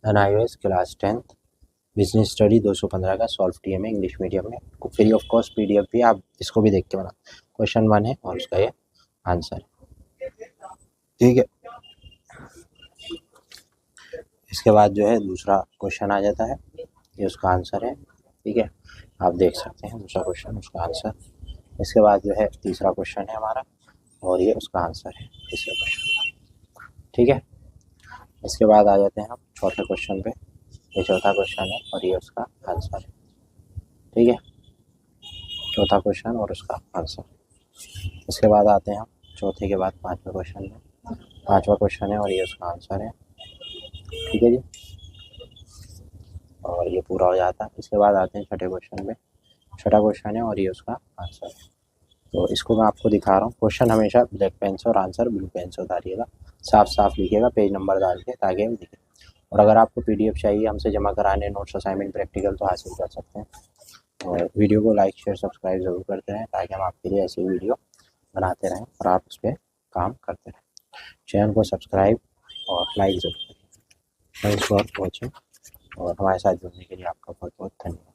NIOS class 10th business study 215 का solve TMA English medium में free of cost PDF भी, आप इसको भी देख के बना। क्वेश्चन 1 है और उसका ये आंसर है, ठीक है। इसके बाद जो है दूसरा क्वेश्चन आ जाता है, ये उसका आंसर है, ठीक है। आप देख सकते हैं दूसरा क्वेश्चन, उसका आंसर। इसके बाद जो है तीसरा क्वेश्चन है हमारा और ये उसका आंसर है तीसरे क्वेश्चन, ठीक है। इसके बाद आ जाते हैं हम चौथे क्वेश्चन पे, ये चौथा क्वेश्चन है और ये उसका आंसर है, ठीक है। चौथा क्वेश्चन और उसका आंसर। इसके बाद आते हैं हम चौथे के बाद पांचवा क्वेश्चन में, पांचवा क्वेश्चन है और ये उसका आंसर है, ठीक है जी। और ये पूरा हो जाता है। इसके बाद आते हैं छठे क्वेश्चन में, छठा क्वेश्चन है और ये उसका आंसर है। तो इसको मैं आपको दिखा रहा हूँ। क्वेश्चन हमेशा ब्लैक पेन से और आंसर ब्लू पेन से उतारिएगा, साफ साफ लिखिएगा, पेज नंबर डाल के, ताकि हम लिखें। और अगर आपको PDF चाहिए हमसे जमा कराने, नोट्स, असाइनमेंट, प्रैक्टिकल, तो हासिल कर सकते हैं। और वीडियो को लाइक शेयर सब्सक्राइब ज़रूर करते रहें, ताकि हम आपके लिए ऐसी वीडियो बनाते रहें और आप उस पर काम करते रहें। चैनल को सब्सक्राइब और लाइक ज़रूर करें। थैंक्स फॉर वॉचिंग और हमारे साथ जुड़ने के लिए आपका बहुत बहुत धन्यवाद।